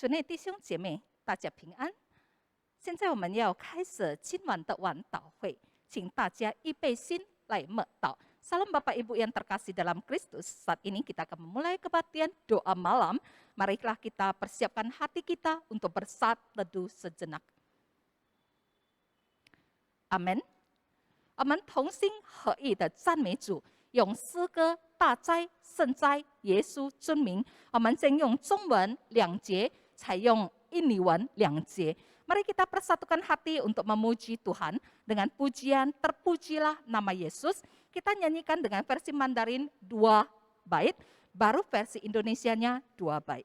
主内弟兄姐妹，大家平安。现在我们要开始今晚的晚祷会，请大家预备心来默祷。Salam Bapak Ibu yang terkasih dalam Kristus. Saat ini kita akan memulai kebaktian doa malam. Marilah kita persiapkan hati kita untuk bersat teduh sejenak. Amen。我们同心合意的赞美主，用诗歌大哉圣哉耶稣尊名。我们先用中文2节，采用印尼文2节。Mari kita persatukan hati untuk memuji Tuhan dengan pujian terpujilah nama Yesus. Kita nyanyikan dengan versi Mandarin 2 bait, baru versi Indonesianya 2 bait.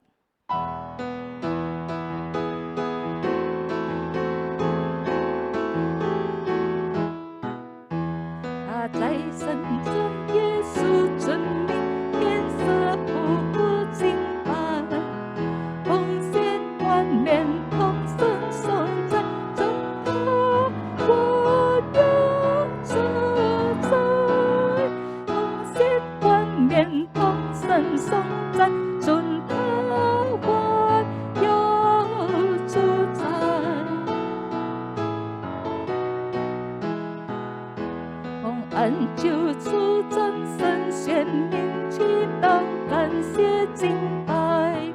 他在圣尊耶稣尊名，天色不不敬拜，奉献冠冕同声颂赞，真他我有主宰，奉献冠冕同声颂赞，真他我有主宰。恩救主真神显明，祈祷感谢敬拜，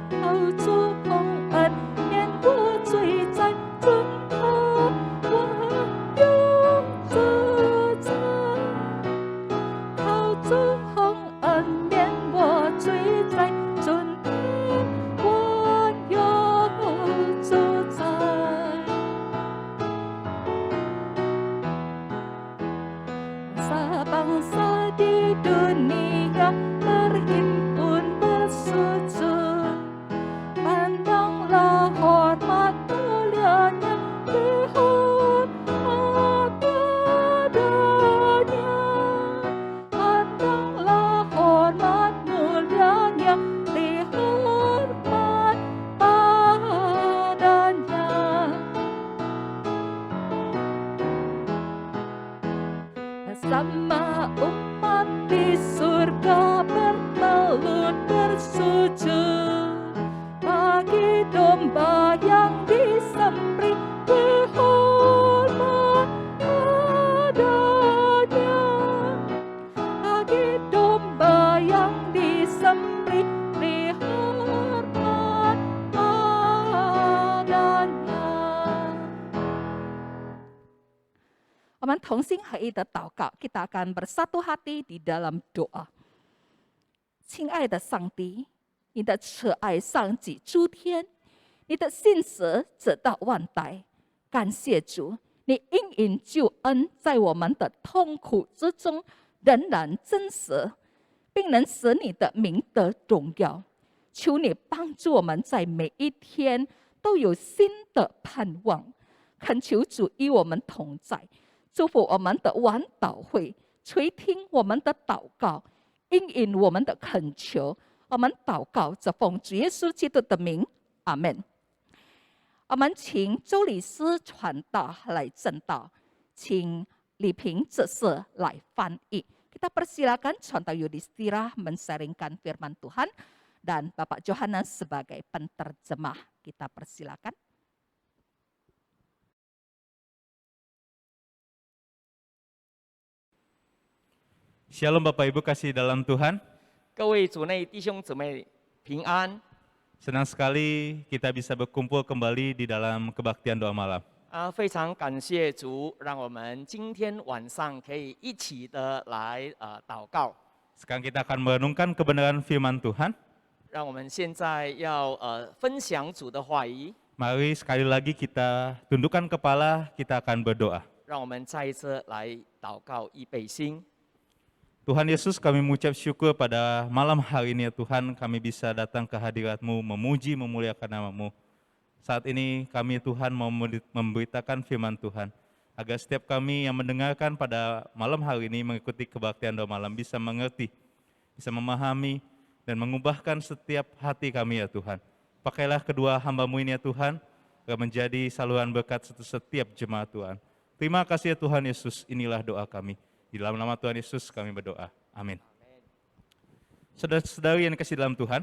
靠主洪恩免我罪债，真他我有主宰，靠主洪恩免我罪债，真他我有主宰。Bangsa di dunia berhimpun bersujud, pandanglah hormat mulianya, dihormat padanya, pandanglah hormat mulianya, dihormat padanya. Sama umat di surga bertelut bersujud, bagi domba yang disembelih dihormat padanya, bagi domba yang disembelih dihormat padanya。我们同心合意的祷告， kita akan bersatu hati di dalam doa。 亲爱的上帝， 你的慈爱上及诸天， 你的信实直到万代。 感谢主， 你应允救恩在我们的痛苦之中仍然真实， 并能使你的名得荣耀。 求你帮助我们在每一天都有新的盼望。 恳求主与我们同在， 祝福我们的晚祷会， 垂听我们的祷告， 应允我们的恳求。 我们祷告着奉主耶稣基督的名， 阿们。 我们请周理师传道来证道， 请李平执事来翻译。 Kita persilakan Contoh Yudhistira mensaringkan firman Tuhan, dan Bapak Johannes sebagai penterjemah. Kita persilakan. Shalom Bapak Ibu kasih dalam Tuhan. 各位主内弟兄姊妹平安。 Senang sekali kita bisa berkumpul kembali di dalam kebaktian doa malam. 非常感谢主，让我们今天晚上可以一起的来祷告。 Sekarang kita akan merenungkan kebenaran firman Tuhan. 让我们现在要分享主的话语。 Mari sekali lagi kita tundukkan kepala, kita akan berdoa. 让我们再一次来祷告，预备心。 Tuhan Yesus, kami mengucap syukur pada malam hari ini ya Tuhan, kami bisa datang ke hadirat-Mu, memuji, memuliakan nama-Mu. Saat ini kami Tuhan mau memberitakan firman Tuhan, agar setiap kami yang mendengarkan pada malam hari ini mengikuti kebaktian doa malam bisa mengerti, bisa memahami, dan mengubahkan setiap hati kami ya Tuhan. Pakailah kedua hamba-Mu ini ya Tuhan, agar menjadi saluran berkat setiap jemaat Tuhan. Terima kasih ya Tuhan Yesus, inilah doa kami. Di dalam nama Tuhan Yesus kami berdoa. Amin. Saudara-saudari yang kasih dalam Tuhan,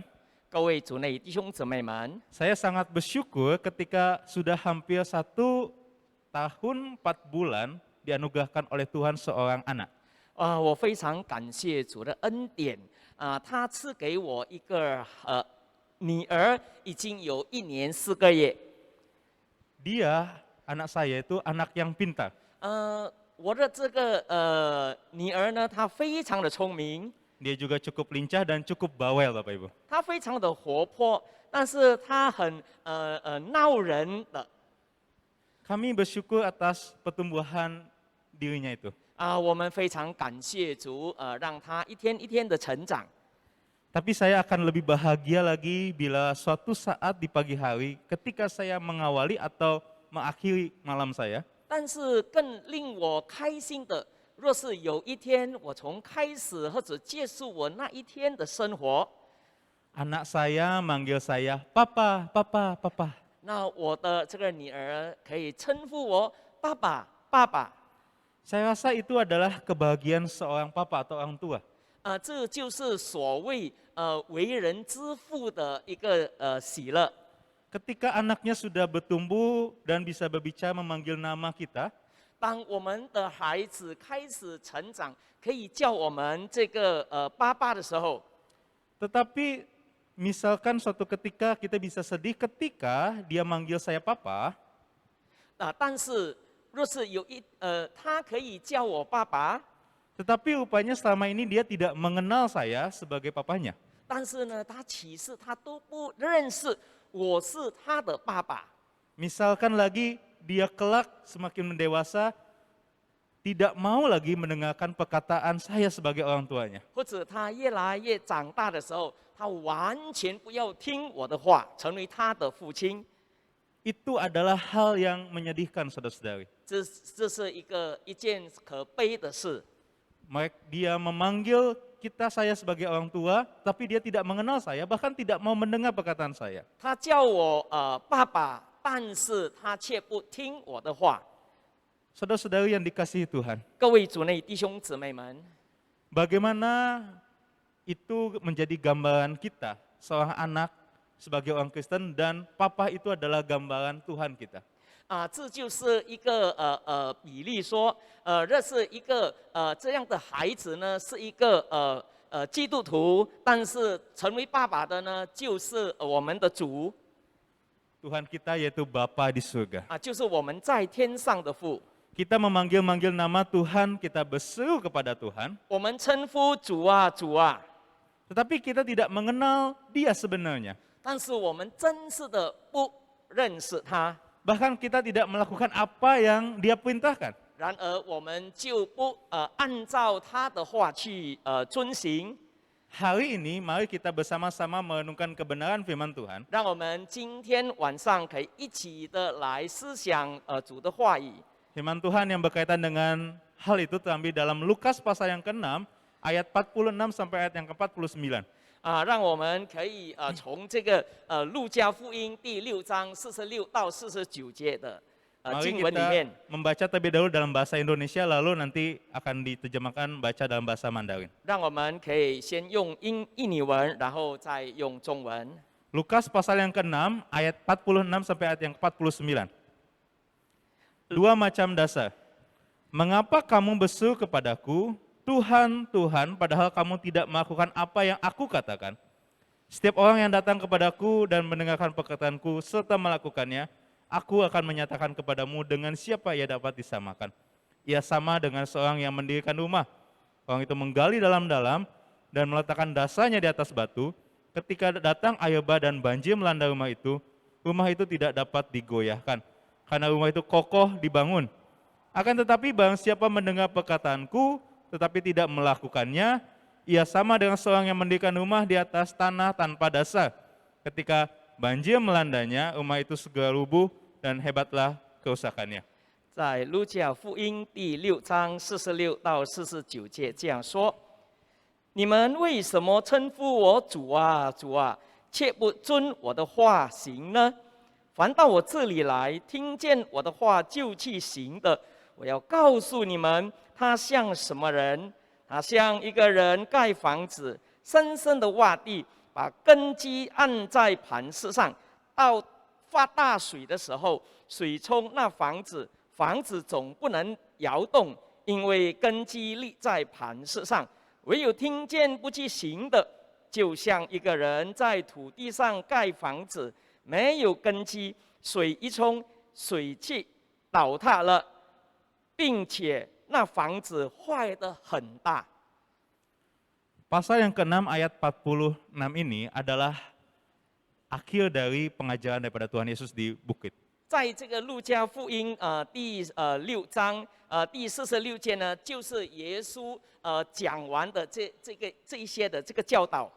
各位主内弟兄姊妹们， Saya sangat bersyukur ketika sudah hampir 1 tahun 4 bulan dianugerahkan oleh Tuhan seorang anak. 我非常感谢主的恩典他赐给我一个女儿，已经有1年4个月。 Dia, anak saya itu anak yang pintar. 我的这个女儿呢，她非常的聪明， Dia juga cukup lincah dan cukup bawel, Bapak Ibu. 她非常的活泼，但是她很闹人的。 Kami bersyukur atas pertumbuhan dirinya itu. 我们非常感谢主，让她一天一天的成长。 Tapi saya akan lebih bahagia lagi bila suatu saat di pagi hari ketika saya mengawali atau mengakhiri malam saya, 但是更令我开心的，若是有一天我从开始或者结束我那一天的生活， anak saya manggil saya, Papa, Papa, Papa. 那我的这个女儿可以称呼我爸爸，爸爸。 Saya rasa itu adalah kebahagiaan seorang papa atau orang tua. 这就是所谓为人之父的一个喜乐。 Ketika anaknya sudah bertumbuh dan bisa berbicara memanggil nama kita, 当我们的孩子开始成长，可以叫我们这个爸爸的时候， tetapi misalkan suatu ketika kita bisa sedih ketika dia manggil saya papa, 但是若是他可以叫我爸爸， tetapi rupanya selama ini dia tidak mengenal saya sebagai papanya. 但是呢，他其实他都不认识我是他的爸爸。 Misalkan lagi dia kelak semakin mendewasa, tidak mau lagi mendengarkan perkataan saya sebagai orang tuanya. 或者他越来越长大的时候，他完全不要听我的话，成为他的父亲。 Itu adalah hal yang menyedihkan, saudara-saudari. 这是一件可悲的事。 Dia memanggil saya sebagai orang tua, tapi dia tidak mengenal saya, bahkan tidak mau mendengar perkataan saya. 他叫我爸爸，但是他却不听我的话。 Saudara-saudari yang dikasihi Tuhan, 各位主内弟兄姊妹们， bagaimana itu menjadi gambaran kita, seorang anak sebagai orang Kristen, dan papa itu adalah gambaran Tuhan kita. 这就是一个比例说，这是一个这样的孩子呢，是一个基督徒，但是成为爸爸的呢，就是我们的主。 Tuhan kita yaitu Bapa di surga. 就是我们在天上的父。 Kita memanggil-manggil nama Tuhan, kita berseru kepada Tuhan, 我们称呼主啊，主啊， tetapi kita tidak mengenal Dia sebenarnya. 但是我们真是的不认识他。 Bahkan kita tidak melakukan apa yang Dia perintahkan. 然而我们就不按照他的话去遵行。 Hari ini mari kita bersama-sama merenungkan kebenaran firman Tuhan. 让我们今天晚上可以一起的来思想主的话语。 Firman Tuhan yang berkaitan dengan hal itu terambil dalam Lukas pasal yang ke-6 ayat 46 sampai ayat yang ke-49. 让我们可以从这个路加福音第6章46到49节的 Mari 经文里 kita 面， membaca terlebih dahulu dalam bahasa Indonesia, lalu nanti akan diterjemahkan baca dalam bahasa Mandarin. 让我们可以先用印尼文，然后再用中文。 Lukas pasal yang ke-6 ayat 46 sampai ayat yang ke-49. Dua macam dasar. Mengapa kamu berseru kepadaku, Tuhan, Tuhan, padahal kamu tidak melakukan apa yang aku katakan? Setiap orang yang datang kepadaku dan mendengarkan perkataanku serta melakukannya, aku akan menyatakan kepadamu dengan siapa ia dapat disamakan. Ia sama dengan seorang yang mendirikan rumah. Orang itu menggali dalam-dalam dan meletakkan dasarnya di atas batu. Ketika datang air bah dan banjir melanda rumah itu tidak dapat digoyahkan, karena rumah itu kokoh dibangun. Akan tetapi barang siapa mendengar perkataanku, tetapi tidak melakukannya, ia sama dengan seorang yang mendirikan rumah di atas tanah tanpa dasar. Ketika banjir melandanya, rumah itu segera rubuh dan hebatlah kerusakannya. 在路加福音第6章46到49节这样说：你们为什么称呼我主啊，主啊，却不遵我的话行呢？凡到我这里来，听见我的话就去行的，我要告诉你们，他像什么人？他像一个人盖房子，深深的挖地，把根基按在磐石上，到发大水的时候，水冲那房子，房子总不能摇动，因为根基立在磐石上。唯有听见不去行的，就像一个人在土地上盖房子，没有根基，水一冲，水气倒塌了，并且那房子坏得很大。 Pasal yang ke-6 ayat 46 ini adalah akhir dari pengajaran daripada Tuhan Yesus di bukit. 在这个路加福音第6章第46节呢，就是耶稣讲完的这一些的这个教导。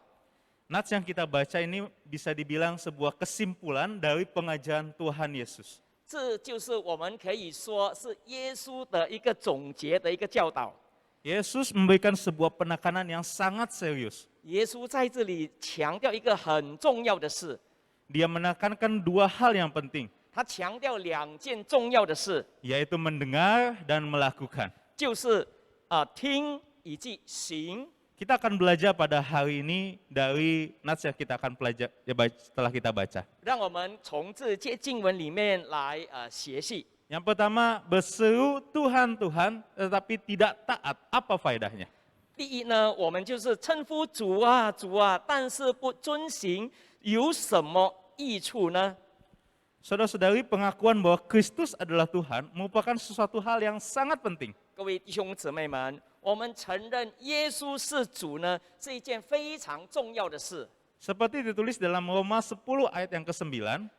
Nats yang kita baca ini bisa dibilang sebuah kesimpulan dari pengajaran Tuhan Yesus. 这就是我们可以说是耶稣的一个总结的一个教导。 Yesus memberikan sebuah penekanan yang sangat serius. 耶稣在这里强调一个很重要的事， Dia menekankan dua hal yang penting, 他强调2件重要的事， yaitu mendengar dan melakukan. 就是听以及行。 Kita akan belajar pada hari ini dari nats yang kita akan pelajari setelah kita baca. 让我们从这节经文里面来学习。 Yang pertama, berseru Tuhan, Tuhan, tetapi tidak taat. Apa faedahnya? 第一呢，我们就是称呼主啊主啊，但是不遵行，有什么益处呢？ Saudara-saudari, pengakuan bahwa Kristus adalah Tuhan merupakan sesuatu hal yang sangat penting. 各位弟兄姊妹们，我们承认耶稣是主呢，是一件非常重要的事。 Seperti ditulis dalam Roma 10 ayat yang ke-9,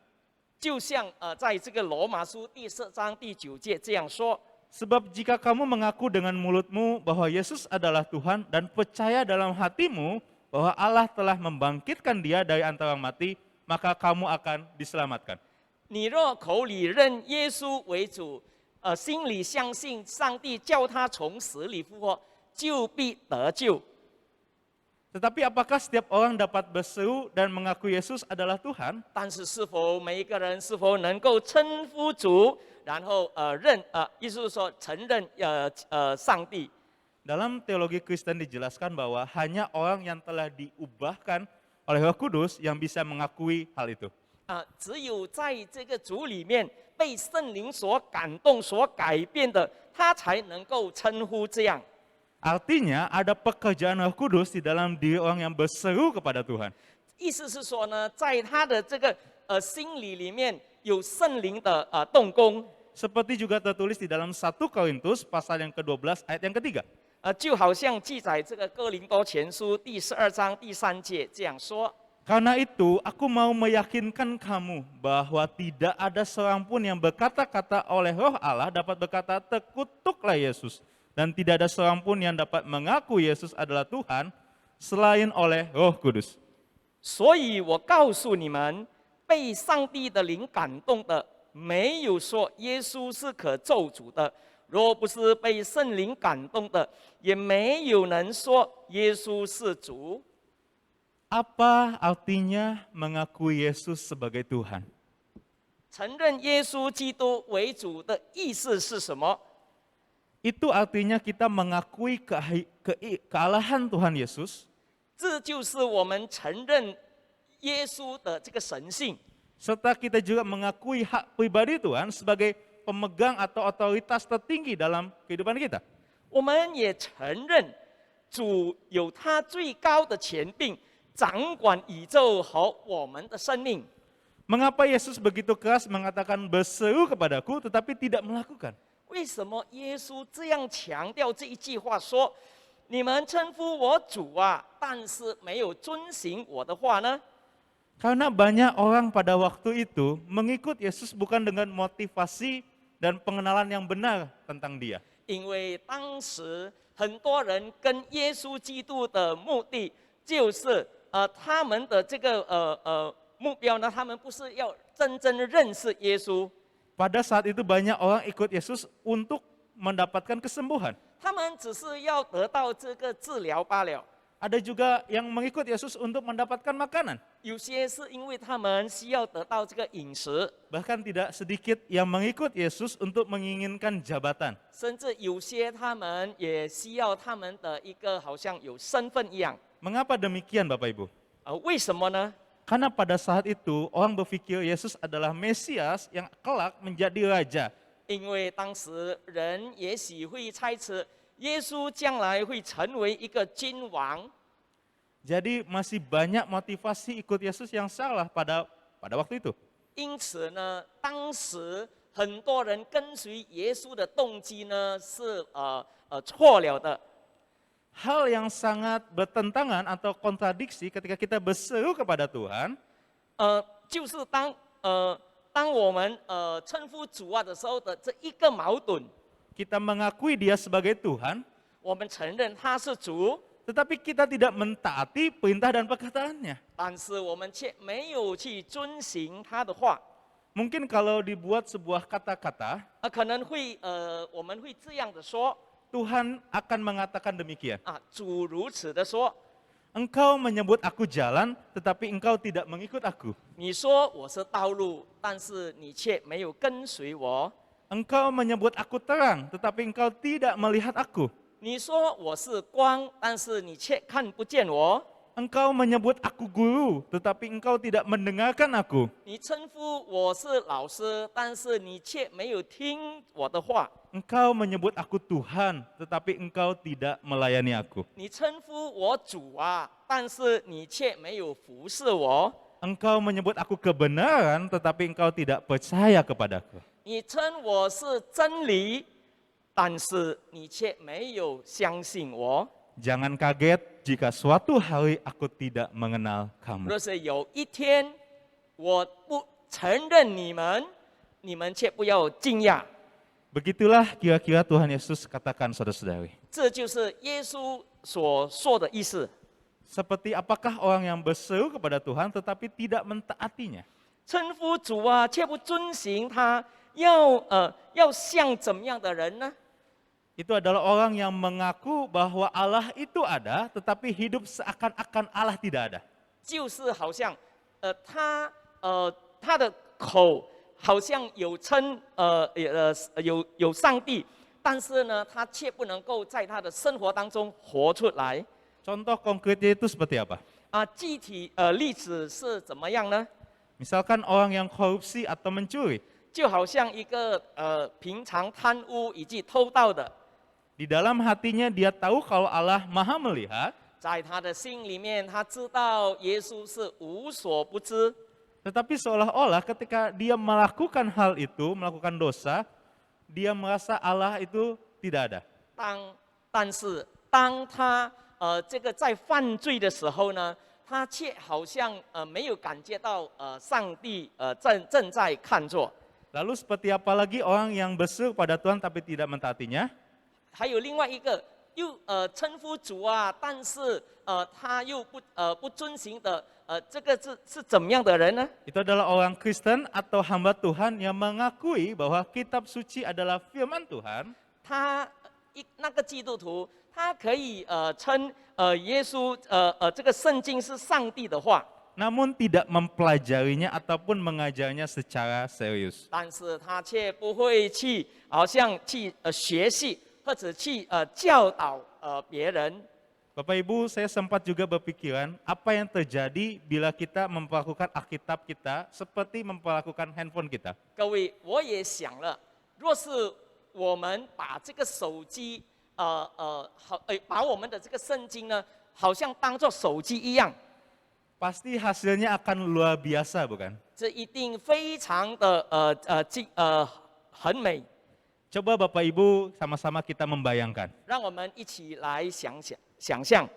就像在这个罗马书第4章第9节这样说。 sebab jika kamu mengaku dengan mulutmu bahwa Yesus adalah Tuhan dan percaya dalam hatimu bahwa Allah telah membangkitkan dia dari antara mati, maka kamu akan diselamatkan. 你若口里认耶稣为主，心里相信上帝叫他从死里复活，就必得救。 Tetapi apakah setiap orang dapat berseru dan mengaku Yesus adalah Tuhan? 但是是否每一个人是否能够称呼主，然后意思是说承认上帝？ Dalam teologi Kristen dijelaskan bahwa hanya orang yang telah diubahkan oleh Roh Kudus yang bisa mengakui hal itu. 只有在这个主里面被圣灵所感动、所改变的，他才能够称呼这样。 Artinya ada pekerjaan Roh Kudus di dalam diri orang yang berseru kepada Tuhan. 意思是说呢，在他的这个心理里面有圣灵的动工。 Seperti juga tertulis di dalam 1 Korintus pasal yang ke-12 ayat yang ketiga. 就好像记载这个哥林多前书第12章第3节这样说。 Karena itu aku mau meyakinkan kamu bahwa tidak ada seorang pun yang berkata-kata oleh Roh Allah dapat berkata terkutuklah Yesus. Dan tidak ada seorang pun yang dapat mengaku Yesus adalah Tuhan selain oleh Roh Kudus. 所以我告诉你们，被上帝的灵感动的，没有说耶稣是可咒诅的；若不是被圣灵感动的，也没有人说耶稣是主。 Apa artinya mengakui Yesus sebagai Tuhan? 承认耶稣基督为主的意思是什么？ Itu artinya kita mengakui kealahan Tuhan Yesus. 这就是我们承认耶稣的这个神性。 Serta kita juga mengakui hak pribadi Tuhan sebagai pemegang atau otoritas tertinggi dalam kehidupan kita. 我们也承认主有他最高的权柄，掌管宇宙和我们的生命。 Mengapa Yesus begitu keras mengatakan berseru kepadaku tetapi tidak melakukan? 为什么耶稣这样强调这一句话说：“你们称呼我主啊，但是没有遵行我的话呢？” Karena banyak orang pada waktu itu mengikut Yesus bukan dengan motivasi dan pengenalan yang benar tentang Dia. 因为当时很多人跟耶稣基督的目的就是他们的这个目标呢，他们不是要真正认识耶稣。 Pada saat itu banyak orang ikut Yesus untuk mendapatkan kesembuhan. 他们只是要得到这个治疗罢了。 Ada juga yang mengikut Yesus untuk mendapatkan makanan. 有些是因为他们需要得到这个饮食， Bahkan tidak sedikit yang mengikut Yesus untuk menginginkan jabatan. 甚至有些他们也需要他们的一个好像有身份一样。 Mengapa demikian Bapak Ibu? 为什么呢？ Karena pada saat itu orang berpikir Yesus adalah Mesias yang kelak menjadi raja. 因为当时人也许会猜测，耶稣将来会成为一个君王， Jadi masih banyak motivasi ikut Yesus yang salah pada waktu itu. 因此呢，当时很多人跟随耶稣的动机呢是错了的。 Hal yang sangat bertentangan atau kontradiksi ketika kita berseru kepada Tuhan, 就是当我们称呼主啊的时候的这一个矛盾， kita mengakui Dia sebagai Tuhan, 我们承认他是主， tetapi kita tidak mentaati perintah dan perkataannya. 但是我们却没有去遵行他的话。 Mungkin kalau dibuat sebuah kata-kata, 可能会我们会这样的说 Tuhan akan mengatakan demikian. 啊，主如此的说， Engkau menyebut aku jalan, tetapi engkau tidak mengikut aku. 你说我是道路，但是你却没有跟随我。 Engkau menyebut aku terang, tetapi engkau tidak melihat aku. 你说我是光，但是你却看不见我。 Engkau menyebut aku guru, tetapi engkau tidak mendengarkan aku. 你称呼我是老师，但是你却没有听我的话。 Engkau menyebut aku Tuhan, tetapi engkau tidak melayani aku. 你称呼我主啊，但是你却没有服侍我。 Engkau menyebut aku kebenaran, tetapi engkau tidak percaya kepadaku. 你称我是真理，但是你却没有相信我。 Jangan kaget jika suatu hari aku tidak mengenal kamu. 若是有一天我不承认你们，你们却不要惊讶。 Begitulah kira-kira Tuhan Yesus katakan saudara-saudari. 这就是耶稣所说的意思。 Seperti apakah orang yang berseru kepada Tuhan tetapi tidak mentaatinya? 称呼主啊，却不遵行他，要像怎么样的人呢？ Itu adalah orang yang mengaku bahwa Allah itu ada, tetapi hidup seakan-akan Allah tidak ada. 就是好像，他的口好像有称有上帝，但是呢，他却不能够在他的生活当中活出来。 Contoh konkretnya itu seperti apa? 具体例子是怎么样呢？ Misalkan orang yang korupsi atau mencuri, 就好像一个平常贪污以及偷盗的， di dalam hatinya dia tahu kalau Allah Maha melihat, 在他的心里面，他知道耶稣是无所不知， tetapi seolah-olah ketika dia melakukan hal itu, melakukan dosa, dia merasa Allah itu tidak ada. 但是当他这个在犯罪的时候呢，他却好像没有感觉到上帝正在看着。 Lalu seperti apa lagi orang yang berseru pada Tuhan tapi tidak mentaatinya? 还有另外一个又称呼主啊，但是他又不遵行的这个是怎么样的人呢？ Itu adalah orang Kristen atau hamba Tuhan yang mengakui bahwa kitab suci adalah firman Tuhan, 那个基督徒，他可以称耶稣这个圣经是上帝的话， namun tidak mempelajarinya ataupun mengajarnya secara serius. 但是他却不会去好像去学习或者去教导别人。 Bapak Ibu, saya sempat juga berpikiran apa yang terjadi bila kita memperlakukan Alkitab kita seperti memperlakukan handphone kita. 各位，我也想了，若是我们把这个手机把我们的这个圣经呢，好像当做手机一样， Pasti hasilnya akan luar biasa, bukan? 这一定非常的很美。 Coba Bapak Ibu sama-sama kita membayangkan. 让我们一起来想象，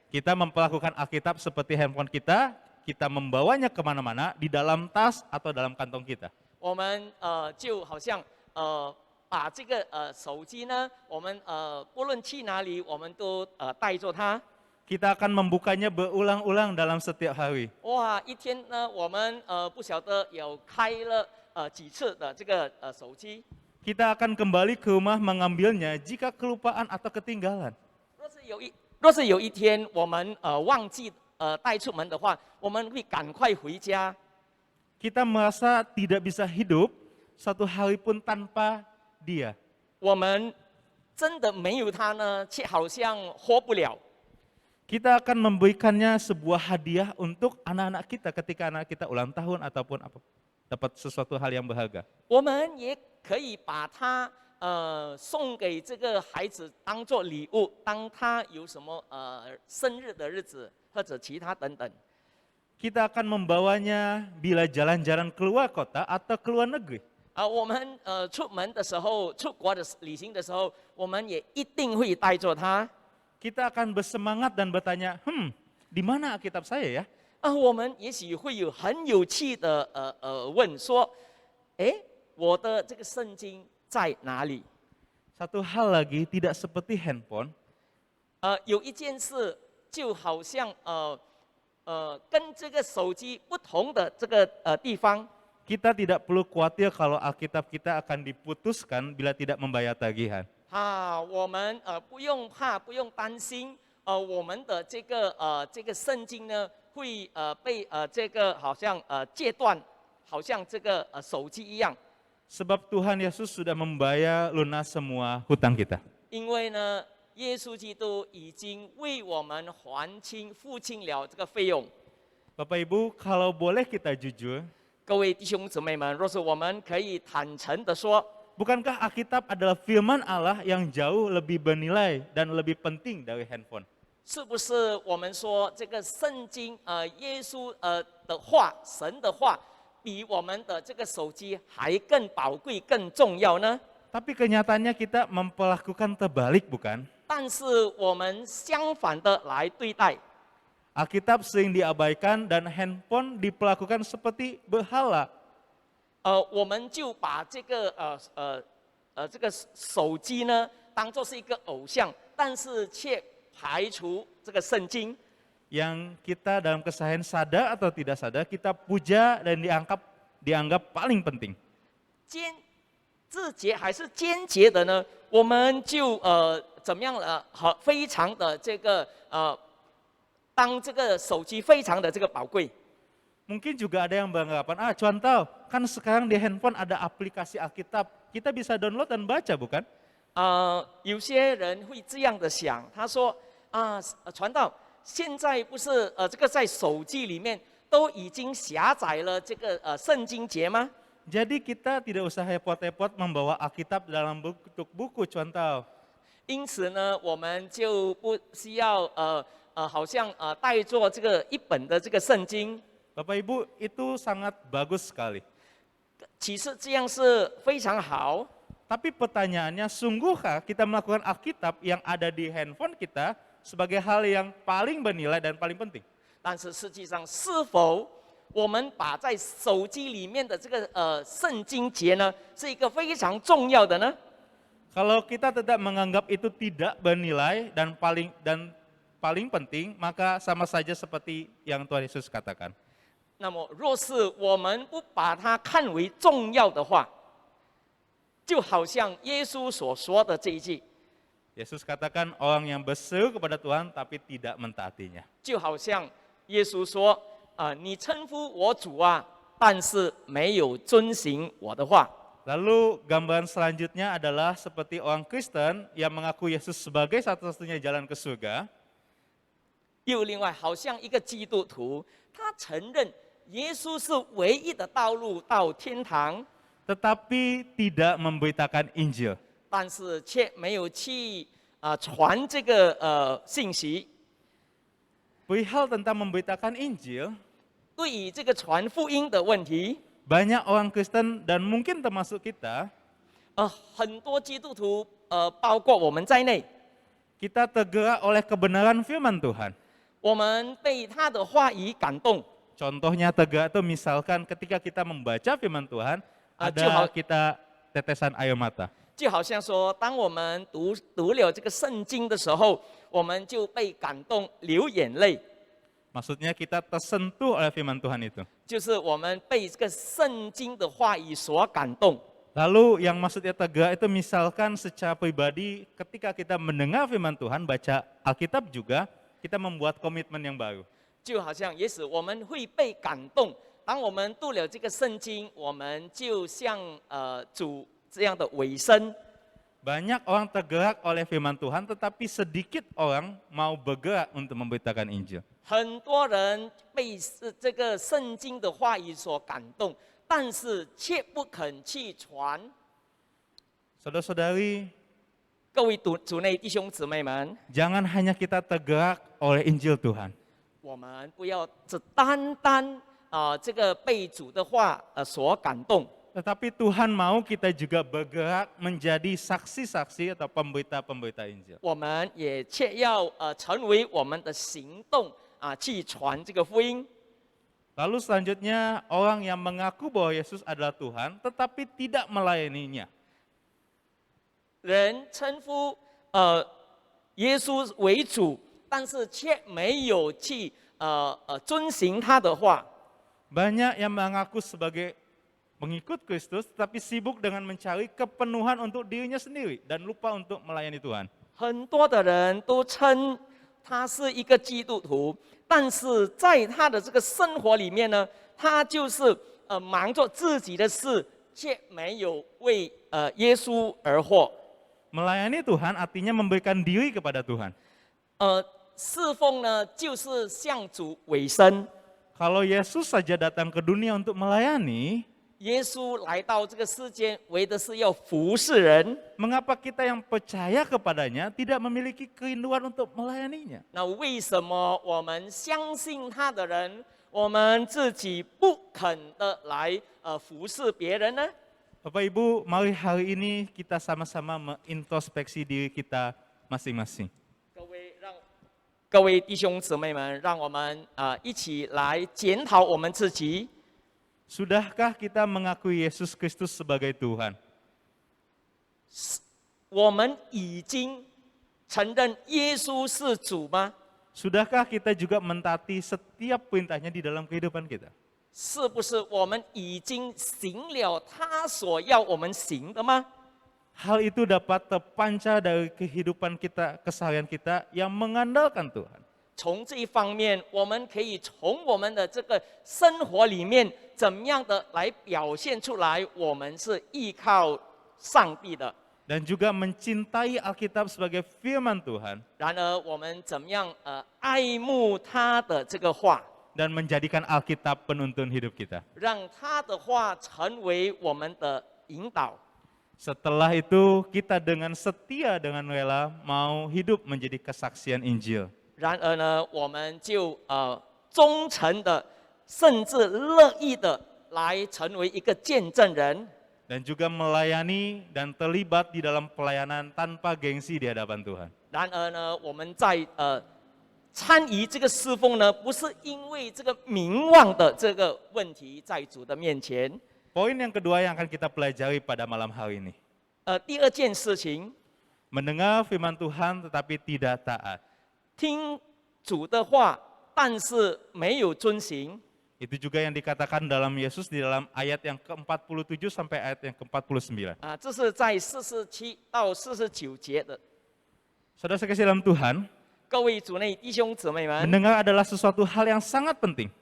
Kita memperlakukan Alkitab seperti handphone kita, kita membawanya kemana-mana di dalam tas atau dalam kantong kita. 我们就好像把这个手机呢，我们不论去哪里，我们都带着它。 Kita akan membukanya berulang-ulang dalam setiap hari. 哇，一天呢，我们不晓得有开了几次的这个手机。 Kita akan kembali ke rumah mengambilnya jika kelupaan atau ketinggalan. 若是有一天我们忘记带出门的话，我们会赶快回家。 Kita merasa tidak bisa hidup satu hari pun tanpa dia. 我们真的没有它呢，却好像活不了。kita akan memberikannya sebuah hadiah untuk anak-anak kita ketika anak kita ulang tahun ataupun dapat sesuatu hal yang berharga. 我们也可以把它送给这个孩子当做礼物，当他有什么生日的日子或者其他等等。 Kita akan membawanya bila jalan-jalan keluar kota atau keluar negeri. 我们出门的时候，出国的旅行的时候，我们也一定会带着它。 Kita akan bersemangat dan bertanya, di mana Alkitab saya ya? 我们也许会有很有趣的问说，我的这个圣经在哪里？ Satu hal lagi, tidak seperti handphone, 有一件事就好像跟这个手机不同的这个地方， kita tidak perlu khawatir kalau Alkitab kita akan diputuskan bila tidak membayar tagihan. 我们不用怕，不用担心，我们的这个圣经呢会被这个好像戒断，好像这个手机一样。 Sebab Tuhan Yesus sudah membayar lunas semua hutang kita. 因为呢，耶稣基督已经为我们还清、付清了这个费用。 Bapak Ibu, kalau boleh kita jujur, 各位弟兄姊妹们，若是我们可以坦诚的说， bukankah Alkitab adalah firman Allah yang jauh lebih bernilai dan lebih penting dari handphone? 是不是我们说这个圣经耶稣的话，神的话，比我们的这个手机还更宝贵、更重要呢？ Tapi kenyataannya kita memperlakukan terbalik, bukan? 但是我们相反的来对待， Alkitab sering diabaikan dan handphone diperlakukan seperti berhala. 我们就把这个这个手机呢当做是一个偶像，但是却排除这个圣经。 Yang kita dalam keseharian sadar atau tidak sadar, kita puja dan dianggap paling penting. 自觉还是间接的呢？我们就怎么样了？非常的这个当这个手机非常的这个宝贵。 Mungkin juga ada yang beranggapan, contoh, kan sekarang di handphone ada aplikasi Alkitab, kita bisa download dan baca, bukan? 有些人会这样的想，他说传道，现在不是这个在手机里面都已经下载了这个圣经节吗？ Jadi kita tidak usah repot-repot membawa Alkitab dalam bentuk buku, contoh. 因此呢，我们就不需要好像带着这个一本的这个圣经。 Bapak Ibu, itu sangat bagus sekali. 其实这样是非常好。 Tapi pertanyaannya, sungguhkah kita melakukan Alkitab yang ada di handphone kita sebagai hal yang paling bernilai dan paling penting? 但是实际上，是否我们把在手机里面的这个圣经节呢，是一个非常重要的呢？ Kalau kita tetap menganggap itu tidak bernilai dan paling penting, maka sama saja seperti yang Tuhan Yesus katakan. 那么，若是我们不把它看为重要的话，就好像耶稣所说的这一句， Yesus katakan orang yang berseru kepada Tuhan tapi tidak mentaatinya. 就好像耶稣说你称呼我主啊，但是没有遵行我的话。 Lalu gambaran selanjutnya adalah seperti orang Kristen yang mengaku Yesus sebagai satu-satunya jalan ke surga. 又另外，好像一个基督徒，他承认耶稣是唯一的道路到天堂， Tetapi tidak memberitakan Injil. 但是却没有去传这个信息。 Perihal tentang memberitakan Injil, 对于这个传福音的问题， banyak orang Kristen dan mungkin termasuk kita, 很多基督徒包括我们在内， kita tergerak oleh kebenaran firman Tuhan. 我们被他的话语感动。 Contohnya tergerak itu misalkan ketika kita membaca firman Tuhan, ada Juhal. kita tetesan air mata. 就好像说，当我们读了这个圣经的时候，我们就被感动流眼泪， Maksudnya kita tersentuh oleh firman Tuhan itu. 就是我们被这个圣经的话语所感动。 Lalu yang maksudnya tergerak itu misalkan secara pribadi ketika kita mendengar firman Tuhan, baca Alkitab juga, kita membuat komitmen yang baru. 就好像也使我们会被感动。当我们读了这个圣经，我们就像主这样的委身。Banyak orang tergerak oleh firman Tuhan, tetapi sedikit orang mau bergerak untuk memberitakan Injil. 很多人被这个圣经的话语所感动，但是却不肯去传。 Saudara-saudari, 各位主内弟兄姊妹们， jangan hanya kita tergerak oleh Injil Tuhan, 我们不要只单单这个被主的话所感动， tetapi Tuhan mau kita juga bergerak menjadi saksi-saksi atau pemberita-pemberita Injil. 我们也切要成为我们的行动去传这个福音。 Lalu selanjutnya orang yang mengaku bahwa Yesus adalah Tuhan, tetapi tidak melayaninya. 人称呼耶稣为主，但是却没有去遵行他的话。 Banyak yang mengaku sebagai pengikut Kristus, tetapi sibuk dengan mencari kepenuhan untuk dirinya sendiri dan lupa untuk melayani Tuhan. 很多的人都称他是一个基督徒，但是在他的这个生活里面呢，他就是忙着自己的事，却没有为耶稣而活。 Melayani Tuhan artinya memberikan diri kepada Tuhan. 侍奉呢，就是向主委身。 Kalau Yesus saja datang ke dunia untuk melayani, 耶稣来到这个世间，为的是要服侍人。 mengapa kita yang percaya kepadanya tidak memiliki kerinduan untuk melayaninya? 那为什么我们相信他的人，我们自己不肯的来服侍别人呢？ Bapak Ibu, mari hari ini kita sama-sama mengintrospeksi diri kita masing-masing. 各位弟兄姊妹们，让我们一起来检讨我们自己。 Sudahkah kita mengakui Yesus Kristus sebagai Tuhan? 我们已经承认耶稣是主吗？ Sudahkah kita juga mentaati setiap perintahnya di dalam kehidupan kita? 是不是我们已经行了他所要我们行的吗？ Hal itu dapat terpancar dari kehidupan kita, keseharian kita yang mengandalkan Tuhan. 从这一方面，我们可以从我们的这个生活里面，怎么样的来表现出来，我们是依靠上帝的。 Dan juga mencintai Alkitab sebagai firman Tuhan. 然而，我们怎么样爱慕他的这个话？ Dan menjadikan Alkitab penuntun hidup kita. 让他的话成为我们的引导。 Setelah itu kita dengan setia, dengan rela mau hidup menjadi kesaksian Injil. 然而呢，我们就忠诚的，甚至乐意的来成为一个见证人。 Dan juga melayani dan terlibat di dalam pelayanan tanpa gengsi di hadapan Tuhan. 然而呢，我们在参与这个侍奉呢，不是因为这个名望的这个问题，在主的面前。 Poin yang kedua yang akan kita pelajari pada malam hari ini. 第二件事情， Mendengar firman Tuhan tetapi tidak taat. 听主的话，但是没有遵行。 Itu juga yang dikatakan dalam Yesus di dalam ayat yang ke-47 sampai ayat yang ke-49. 这是在47到49节的。 Saudara sekalian dalam Tuhan, 各位主内弟兄姊妹们， mendengar adalah sesuatu hal yang sangat penting.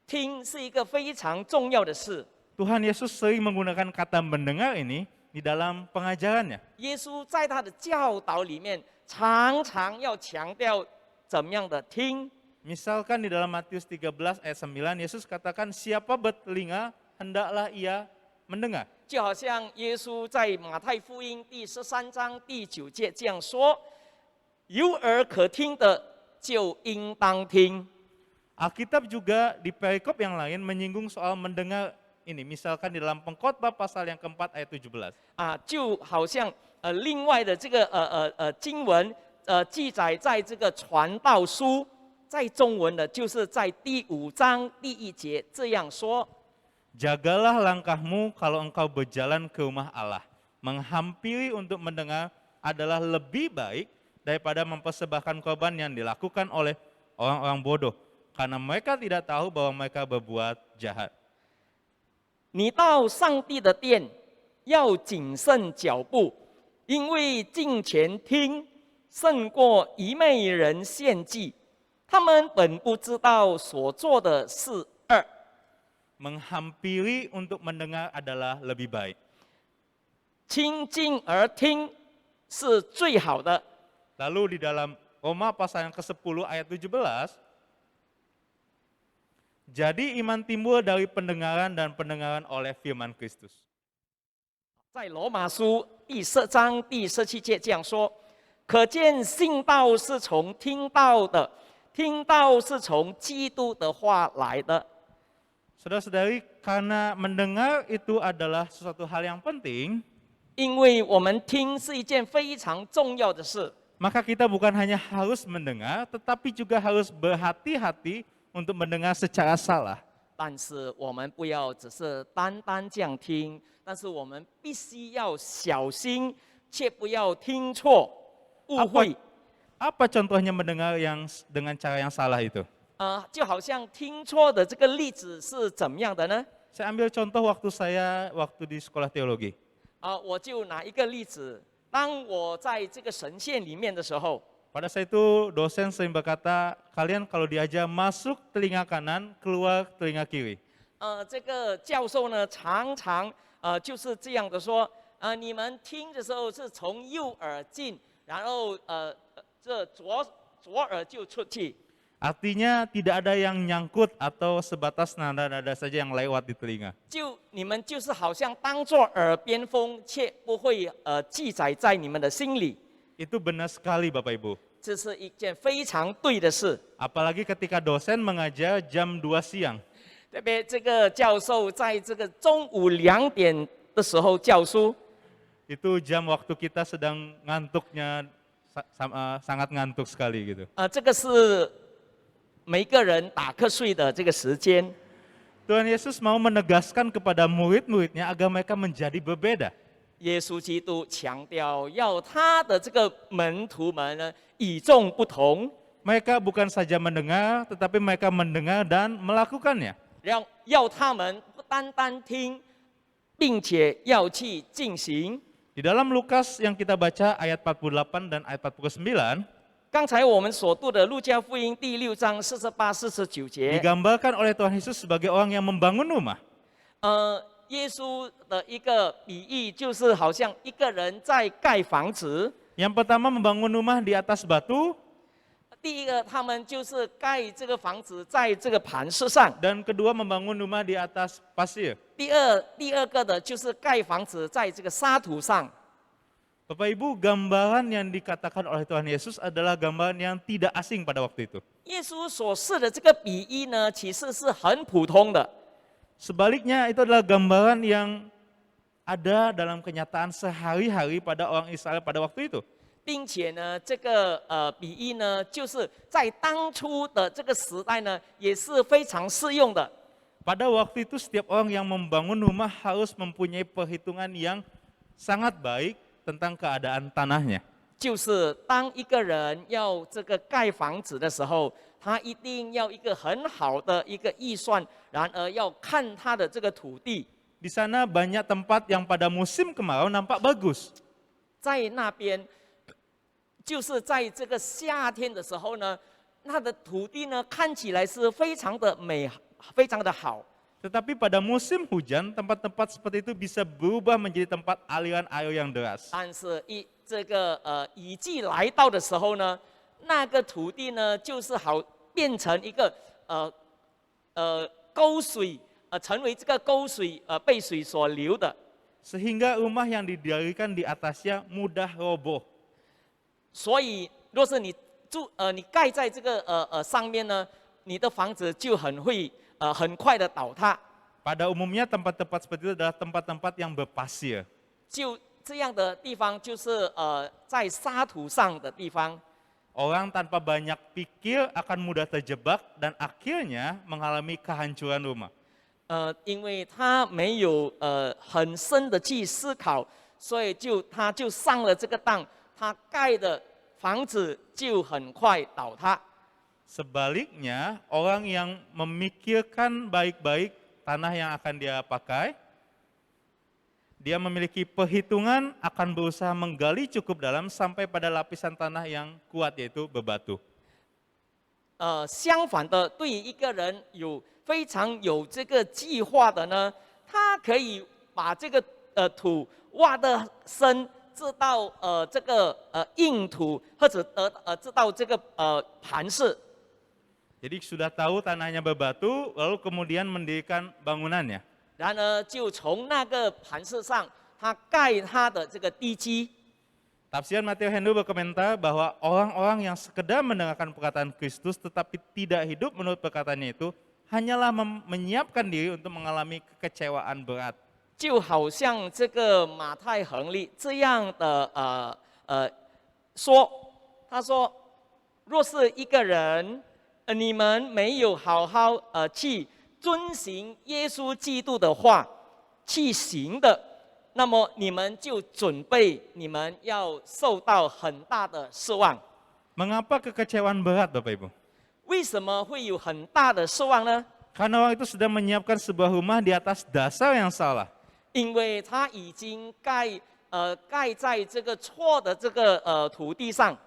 听是一个非常重要的事。 Tuhan Yesus sering menggunakan kata mendengar ini di dalam pengajarannya. 耶稣在他的教导里面，常常要强调怎么样的听。 Misalkan di dalam Matius 13 ayat 9, Yesus katakan siapa bertelinga hendaklah ia mendengar. 就好像耶稣在马太福音第13章第9节这样说：“有耳可听的，就应当听。” Alkitab juga di perikop yang lain menyinggung soal mendengar ini. Misalkan di dalam Pengkhotbah pasal yang keempat ayat 17. 就好像另外的这个经文记载在这个传道书，在中文的就是在第5章第1节这样说。 Jagalah langkahmu kalau engkau berjalan ke rumah Allah. Menghampiri untuk mendengar adalah lebih baik daripada mempersembahkan korban yang dilakukan oleh orang-orang bodoh. Karena mereka tidak tahu bahwa mereka berbuat jahat. 你到上帝的殿要谨慎脚步，因为敬虔听胜过愚昧人献祭。他们本不知道所做的是恶。 Menghampiri untuk mendengar adalah lebih baik. 亲近而听是最好的。 Lalu di dalam Roma pasal yang ke-10 ayat 17, jadi iman timbul dari pendengaran dan pendengaran oleh firman Kristus. 在罗马书第10章第17节这样说：可见信道是从听到的，听到是从基督的话来的。 Saudara-saudari, karena mendengar itu adalah sesuatu hal yang penting, 因为我们听是一件非常重要的事， maka kita bukan hanya harus mendengar, tetapi juga harus berhati-hati untuk mendengar secara salah. 但是我们不要只是单单这样听，但是我们必须要小心，切不要听错、误会。 Apa contohnya mendengar yang dengan cara yang salah itu? 就好像听错的这个例子是怎么样的呢？ Saya ambil contoh waktu di sekolah teologi. 我就拿一个例子，当我在这个神县里面的时候， Pada saat itu dosen sering berkata, kalian kalau diajar masuk telinga kanan, keluar telinga kiri. 这个教授呢常常就是这样的说，你们听的时候是从右耳进，然后这左耳就出去。 Artinya tidak ada yang nyangkut atau sebatas nada-nada saja yang lewat di telinga. 你们就是好像当作耳边风，却不会记载在你们的心里。 Itu benar sekali Bapak Ibu. 这是一件非常对的事。 Apalagi ketika dosen mengajar jam 2 siang. 特别这个教授在这个中午2点的时候教书， Itu jam waktu kita sedang ngantuknya, sangat ngantuk sekali gitu. 这个是每个人打瞌睡的这个时间。 Tuhan Yesus mau menegaskan kepada murid-muridnya agar mereka menjadi berbeda. 耶稣基督强调，要他的这个门徒们呢与众不同， Mereka bukan saja mendengar, tetapi mereka mendengar dan melakukannya. 要他们不单单听，并且要去进行。 Di dalam Lukas yang kita baca ayat 48 dan ayat 49, 刚才我们所读的路加福音第6章48、49节， digambarkan oleh Tuhan Yesus sebagai orang yang membangun rumah. 耶稣的一个比喻就是好像一个人在盖房子。 Yang pertama membangun rumah di atas batu, 第一个，他们就是盖这个房子在这个磐石上； dan kedua membangun rumah di atas pasir. 第二个的就是盖房子在这个沙土上。 Bapak Ibu, gambaran yang dikatakan oleh Tuhan Yesus adalah gambaran yang tidak asing pada waktu itu. 耶稣所示的这个比喻呢，其实是很普通的。 Sebaliknya itu adalah gambaran yang ada dalam kenyataan sehari-hari pada orang Israel pada waktu itu. 并且呢，这个比喻呢，就是在当初的这个时代呢，也是非常适用的。 Pada waktu itu setiap orang yang membangun rumah harus mempunyai perhitungan yang sangat baik tentang keadaan tanahnya. 就是当一个人要这个盖房子的时候，他一定要一个很好的一个预算，然而要看他的这个土地。 Di sana banyak tempat yang pada musim kemarau nampak bagus. 在那边，就是在这个夏天的时候呢，那的土地呢看起来是非常的美，非常的好。 Tetapi pada musim hujan, tempat-tempat seperti itu bisa berubah menjadi tempat aliran air yang deras. 但是这个雨季来到的时候呢，那个土地呢就是好变成一个沟水，成为这个沟水被水所流的。 Sehingga rumah yang didirikan di atasnya mudah roboh. 所以，若是你你盖在这个上面呢，你的房子就很快的倒塌。 Pada umumnya tempat-tempat seperti itu adalah tempat-tempat yang berpasir. 就这样的地方，就是在沙土上的地方。 Orang tanpa banyak pikir akan mudah terjebak dan akhirnya mengalami kehancuran rumah. 因为他没有很深的去思考，所以他就上了这个当，他盖的房子就很快倒塌。 Sebaliknya, orang yang memikirkan baik-baik tanah yang akan dia pakai, dia memiliki perhitungan akan berusaha menggali cukup dalam sampai pada lapisan tanah yang kuat yaitu bebatu. 相反的，对于一个人非常有这个计划的呢，他可以把这个土挖得深，知道这个硬土，或者知道这个磐石。 Jadi sudah tahu tanahnya berbatu, lalu kemudian mendirikan bangunannya. 然而就从那个磐石上，他盖他的这个地基。 Tafsir Matthew Henry berkomentar bahwa orang-orang yang sekedar mendengarkan perkataan Kristus tetapi tidak hidup menurut perkataannya itu hanyalah menyiapkan diri untuk mengalami kekecewaan berat. 就好像这个马太恒利这样的说，他说，若是一个人，你们没有好好去遵行耶稣基督的话，去行的，那么你们就准备你们要受到很大的失望。 Mengapa kekecewaan berat Bapak Ibu? 为什么会有很大的失望呢？ Karena orang itu sudah menyiapkan sebuah rumah di atas dasar yang salah. 因为他已经盖在这个错的这个土地上。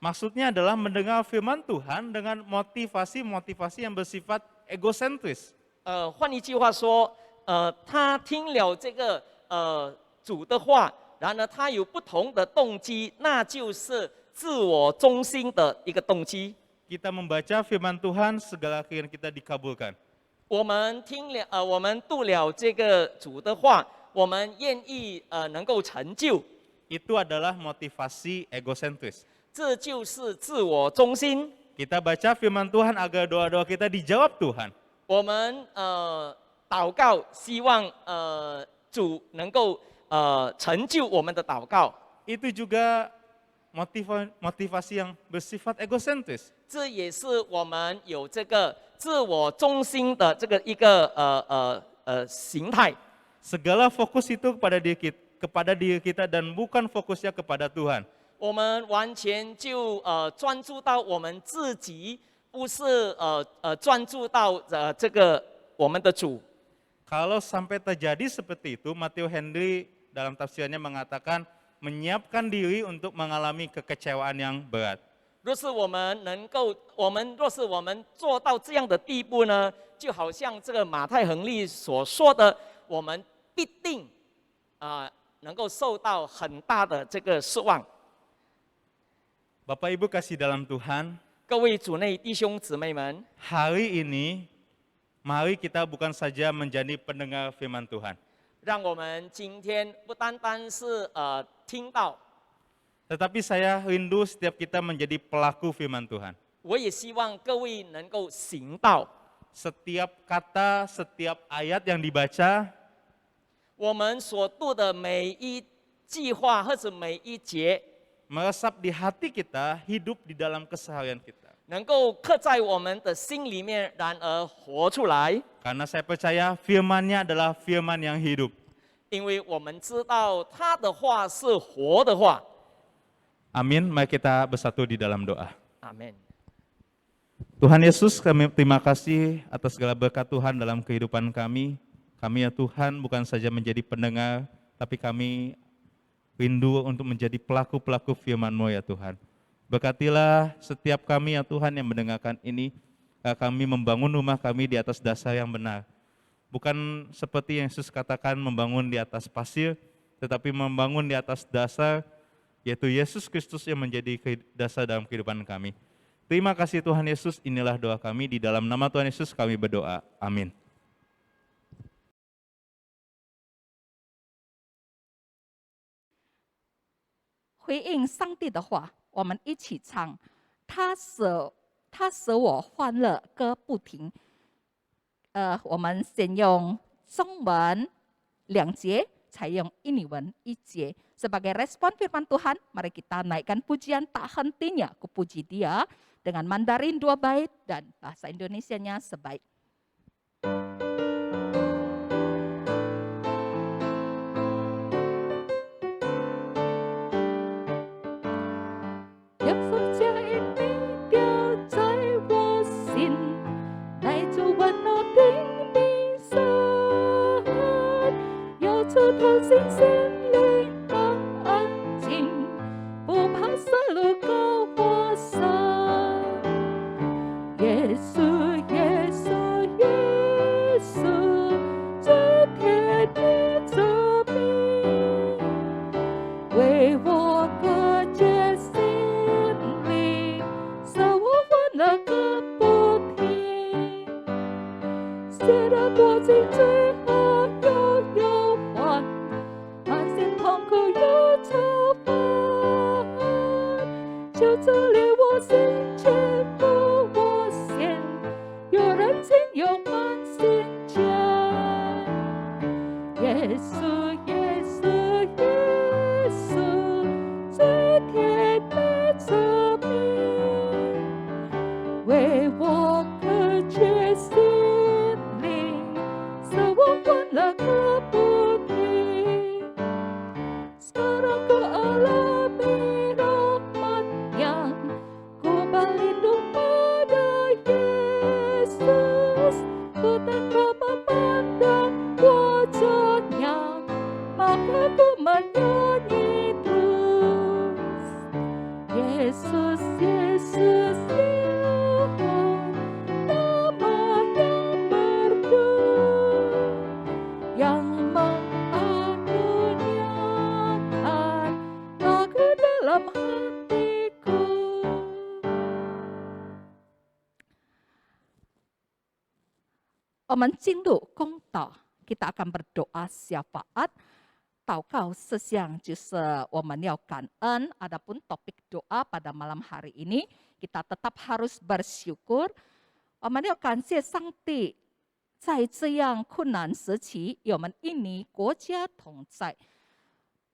Maksudnya adalah mendengar firman Tuhan dengan motivasi-motivasi yang bersifat egosentris. 换一句话说，他听了这个主的话，然而他有不同的动机，那就是自我中心的一个动机。 Kita membaca firman Tuhan, segala keinginan kita dikabulkan. 我们我们读了这个主的话，我们愿意能够成就， Itu adalah motivasi egosentris. 这就是自我中心。 Kita baca firman Tuhan agar doa-doa kita dijawab Tuhan. 我们祷告，希望主能够成就我们的祷告。 Itu juga motivasi yang bersifat egosentris. 这也是我们有这个自我中心的这个一个形态。 Segala fokus itu kepada diri kita dan bukan fokusnya kepada Tuhan. 我们完全就专注到我们自己，不是专注到这个我们的主。 Kalau sampai terjadi seperti itu, Matthew Henry dalam tafsirnya mengatakan menyiapkan diri untuk mengalami kekecewaan yang berat. 若是我们做到这样的地步呢，就好像这个马太恒利所说的，我们必定能够受到很大的这个失望。 Bapak Ibu kasih dalam Tuhan, 各位主内弟兄姊妹们， hari ini mari kita bukan saja menjadi pendengar firman Tuhan, 让我们今天不单单是听到， tetapi saya rindu setiap kita menjadi pelaku firman Tuhan. 我也希望各位能够行道。 Setiap kata, setiap ayat yang dibaca, 我们所读的每一句话或者每一节， meresap di hati kita, hidup di dalam keseharian kita. 能够刻在我们的心里面，然而活出来。 Karena saya percaya firman-Nya adalah firman yang hidup. 因为我们知道他的话是活的话。 Amin, mari kita bersatu di dalam doa. 阿门。 Tuhan Yesus, kami terima kasih atas segala berkat Tuhan dalam kehidupan kami. Kami ya Tuhan bukan saja menjadi pendengar, tapi kami rindu untuk menjadi pelaku-pelaku firman-Mu ya Tuhan. Berkatilah setiap kami ya Tuhan yang mendengarkan ini, kami membangun rumah kami di atas dasar yang benar. Bukan seperti yang Yesus katakan membangun di atas pasir, tetapi membangun di atas dasar, yaitu Yesus Kristus yang menjadi dasar dalam kehidupan kami. Terima kasih Tuhan Yesus, inilah doa kami, di dalam nama Tuhan Yesus kami berdoa, amin. “回应上帝的话”，我们一起唱。他使我欢乐歌不停。我们先用中文2节，才用印尼文1节。Sebagai respon firman Tuhan, mari kita naikkan pujian tak hentinya, ku puji Dia dengan Mandarin 2 bait dan bahasa Indonesianya sebait. 耶稣，耶稣，耶稣，最甜的责命，为我隔绝心灵，使我欢乐个不停。Sekarang ku alami rahmat-Nya, ku berlindung pada Yesus, ku tak memandang wajah-Nya, maka ku menyanyi terus. Yesus, Yesus, Tuhan, nama yang merdu, yang mengaruniakan lagu dalam hatiku. Omen 进入公道 kita akan berdoa syafaat. 祷告事项就是我们要感恩。Adapun topik doa pada malam hari ini, kita tetap harus bersyukur. 我们要感谢上帝，在这样困难时期，与我们印尼国家同在。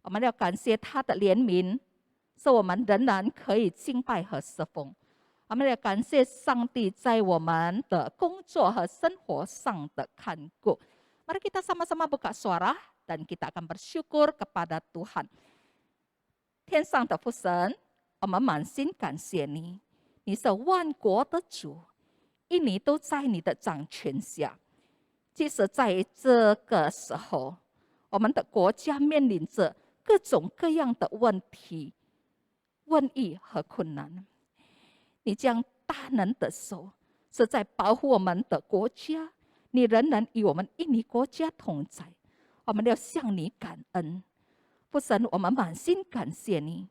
我们要感谢他的怜悯，使我们仍然可以敬拜和侍奉。我们要感谢上帝在我们的工作和生活上的看顾。Mari kita sama-sama buka suara dan kita akan bersyukur kepada Tuhan. 天上的父神，我们满心感谢你，你是万国的主，印尼都在你的掌权下。即使在这个时候，我们的国家面临着各种各样的问题、瘟疫和困难，你将大能的手是在保护我们的国家，你仍然与我们印尼国家同在。我们要向你感恩，父神，我们满心感谢你，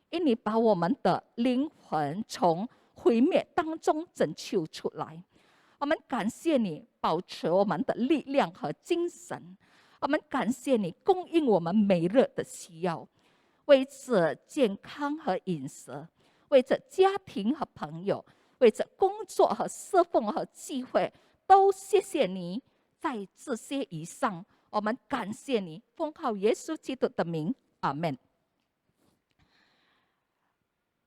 因你把我们的灵魂从毁灭当中拯救出来。我们感谢你保持我们的力量和精神，我们感谢你供应我们每日的需要，为着健康和饮食，为着家庭和朋友，为着工作和侍奉和机会，都谢谢你。在这些以上，我们感谢你，奉靠耶稣基督的名，阿们。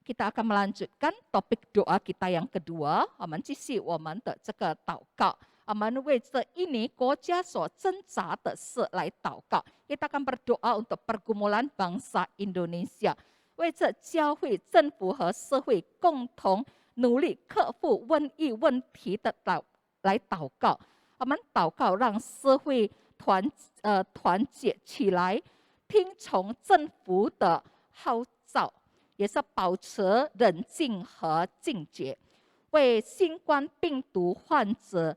Kita akan melanjutkan topik doa kita yang kedua. 我们继续我们的这个祷告。我们为着印尼国家所挣扎的事来祷告。Kita akan berdoa untuk pergumulan bangsa Indonesia， 为着教会、政府和社会共同努力克服瘟疫问题的来祷告。我们祷告，让社会团结起来，听从政府的号召，也是保持冷静和警觉，为新冠病毒患者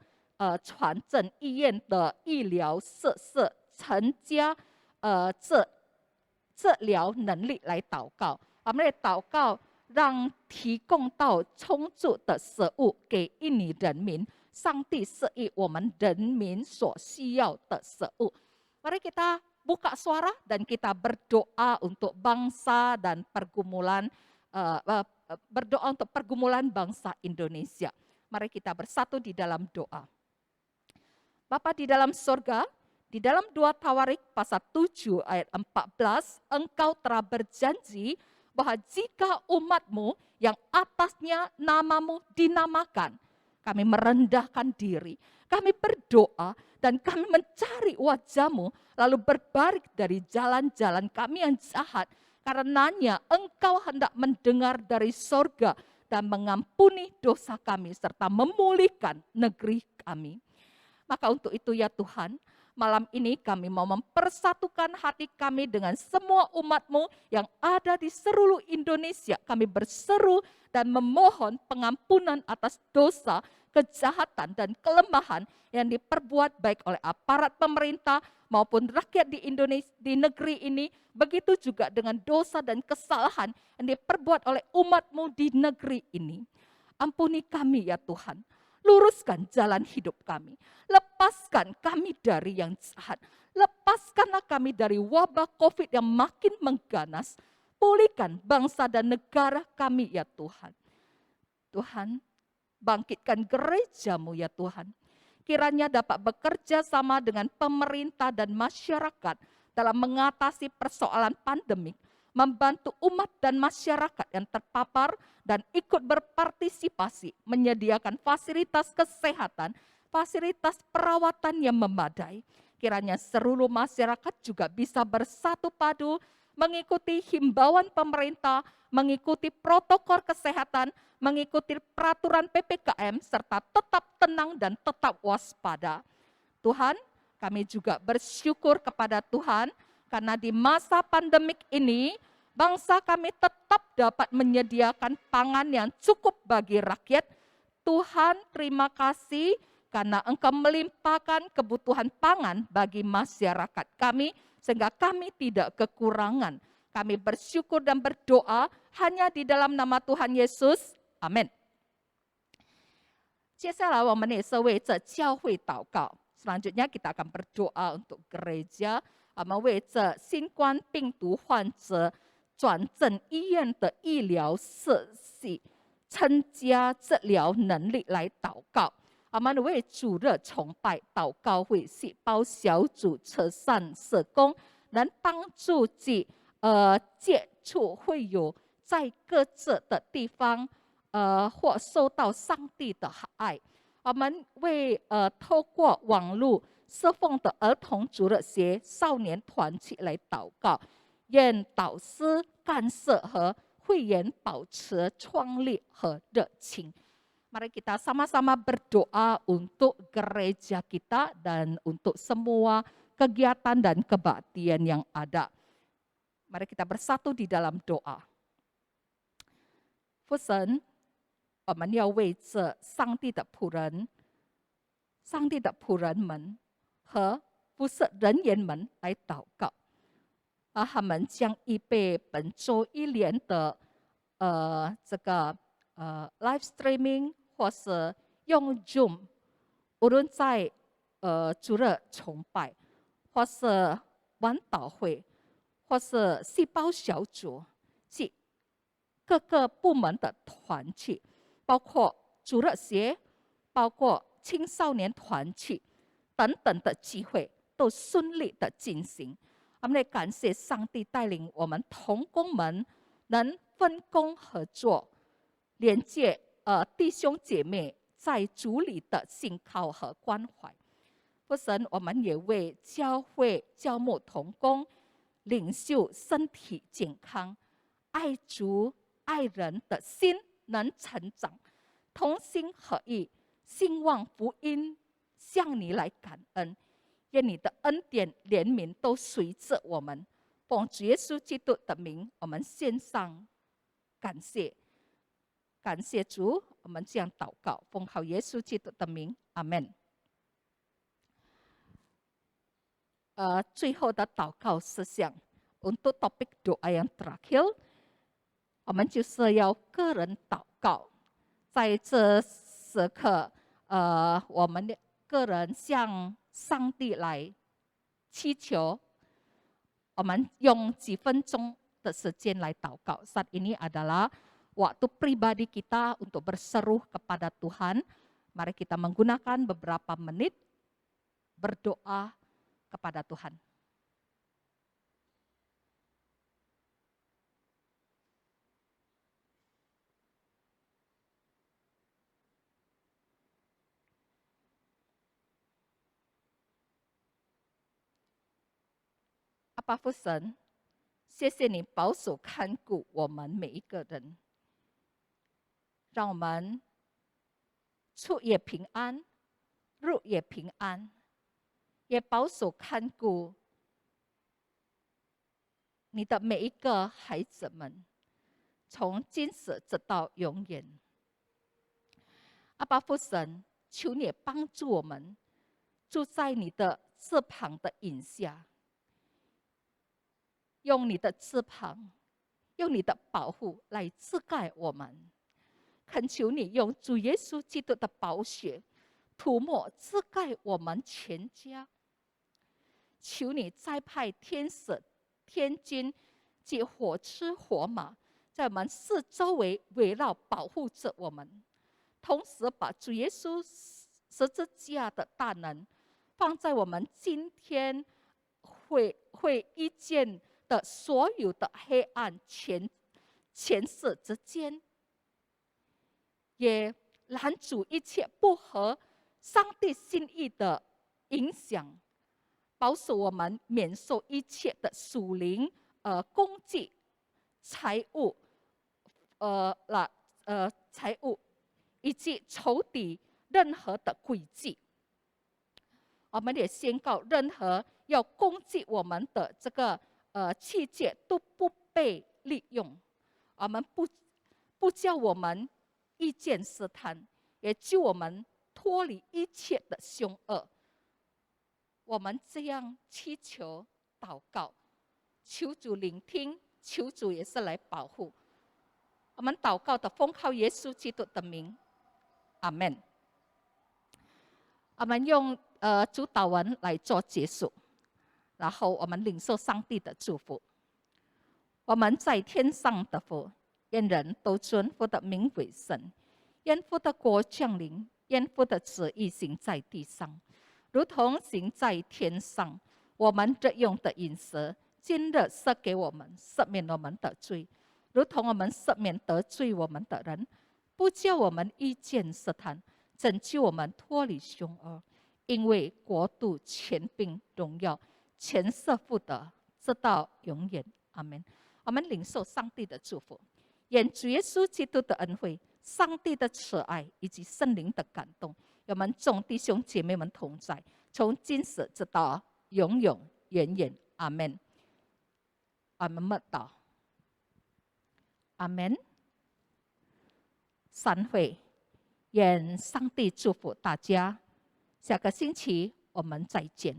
传真医院的医疗设施增加治疗能力来祷告。我们来祷告，让提供到充足的食物给印尼人民。上帝赐予我们人民所需要的食物。Mari kita buka suara dan kita berdoa untuk bangsa dan pergumulan berdoa untuk pergumulan bangsa Indonesia. Mari kita bersatu di dalam doa. Bapa di dalam surga, di dalam 2 Tawarik pasal 7 ayat 14, Engkau telah berjanji bahwa jika umat-Mu yang atasnya namamu dinamakan, kami merendahkan diri, kami berdoa, dan kami mencari wajah-Mu, lalu berbaring dari jalan-jalan kami yang jahat. Karenanya Engkau hendak mendengar dari sorga dan mengampuni dosa kami, serta memulihkan negeri kami. Maka untuk itu ya Tuhan, malam ini kami mau mempersatukan hati kami dengan semua umat-Mu yang ada di seluruh Indonesia. Kami berseru dan memohon pengampunan atas dosa, kejahatan, dan kelemahan yang diperbuat baik oleh aparat pemerintah maupun rakyat di Indonesia, di negeri ini. Begitu juga dengan dosa dan kesalahan yang diperbuat oleh umat-Mu di negeri ini. Ampuni kami ya Tuhan. Luruskan jalan hidup kami. Lepaskan kami dari yang jahat. Lepaskanlah kami dari wabah COVID yang makin mengganas. Pulihkan bangsa dan negara kami ya Tuhan. Tuhan, bangkitkan gereja-Mu ya Tuhan. kiranya dapat bekerja sama dengan pemerintah dan masyarakat dalam mengatasi persoalan pandemik, membantu umat dan masyarakat yang terpapar dan ikut berpartisipasi menyediakan fasilitas kesehatan, fasilitas perawatan yang memadai. Kiranya seluruh masyarakat juga bisa bersatu padu, mengikuti himbauan pemerintah, mengikuti protokol kesehatan, mengikuti peraturan PPKM, serta tetap tenang dan tetap waspada. Tuhan, kami juga bersyukur kepada Tuhan, karena di masa pandemik ini, bangsa kami tetap dapat menyediakan pangan yang cukup bagi rakyat. Tuhan, terima kasih karena Engkau melimpahkan kebutuhan pangan bagi masyarakat kami, sehingga kami tidak kekurangan. Kami bersyukur dan berdoa hanya di dalam nama Tuhan Yesus. Amin. 接下来我们也是为着教会祷告。Selanjutnya kita akan berdoa untuk gereja. 我们为着新冠病毒患者转诊医院的医疗设施增加治疗能力来祷告。我们为主日崇拜祷告会细胞小组慈善社工，能帮助接触会友在各自的地方或受到上帝的爱。我们为透过网络侍奉的儿童主日学少年团体来祷告，愿导师、干涉和会员保持创立和热情。Mari kita sama-sama berdoa untuk gereja kita dan untuk semua kegiatan dan kebaktian yang ada. Mari kita bersatu di dalam doa. 父神，我们要为着上帝的仆人们和服侍人员们来祷告，而他们将预备本周一连的live streaming 或是用 Zoom， 无论在主日崇拜，或是晚祷会，或是细胞小组，及各个部门的团契，包括主日学，包括青少年团契等等的机会，都顺利的进行。我们也感谢上帝带领我们同工们能分工合作，连接弟兄姐妹在主里的信靠和关怀。父神，我们也为教会教牧同工、领袖身体健康、爱主爱人的心能成长，同心合意，兴旺福音，向你来感恩。愿你的恩典、怜悯都随着我们。奉主耶稣基督的名，我们献上感谢。感谢主，我们这样祷告，奉靠耶稣基督的名，阿门。最后的祷告事项 untuk topik doa yang terakhir， 我们就是要个人祷告。在这时刻，我们的个人向上帝来祈求，我们用几分钟的时间来祷告。Saat ini adalah waktu pribadi kita untuk berseru kepada Tuhan. Mari kita menggunakan beberapa menit berdoa kepada Tuhan. Apa 父神，谢谢你保守看顾我们每一个人。让我们出也平安，入也平安，也保守看顾你的每一个孩子们，从今时直到永远。阿爸父神，求你帮助我们住在你的翅膀的影下，用你的翅膀，用你的保护来遮盖我们。恳求你用主耶稣基督的宝血涂抹遮盖我们全家。求你再派天使、天军及火车火马，在我们四周围围绕保护着我们，同时把主耶稣十字架的大能，放在我们今天会遇见的所有的黑暗权势之间，也拦阻一切不合上帝心意的影响，保守我们免受一切的属灵攻击、财务以及仇敌任何的诡计。我们也宣告，任何要攻击我们的这个器械都不被利用。我们不叫我们遇见试探，也救我们脱离一切的凶恶。我们这样祈求祷告，求主聆听，求主也是来保护。我们祷告的奉靠耶稣基督的名，阿们。我们用主祷文来做结束，然后我们领受上帝的祝福。我们在天上的父，愿人都尊父的名为圣，愿父的国降临，愿父的旨意行在地上，如同行在天上。我们日用的饮食，今日赐给我们，赦免我们的罪，如同我们赦免得罪我们的人，不叫我们遇见试探，拯救我们脱离凶恶。因为国度、权柄、荣耀，全是父的，直到永远。阿们。我们领受上帝的祝福，愿主耶稣基督的恩惠、上帝的慈爱以及圣灵的感动，与我们众弟兄姐妹们同在，从今时直到永永远远。阿们。我们默祷。阿们。散会，愿上帝祝福大家。下个星期我们再见。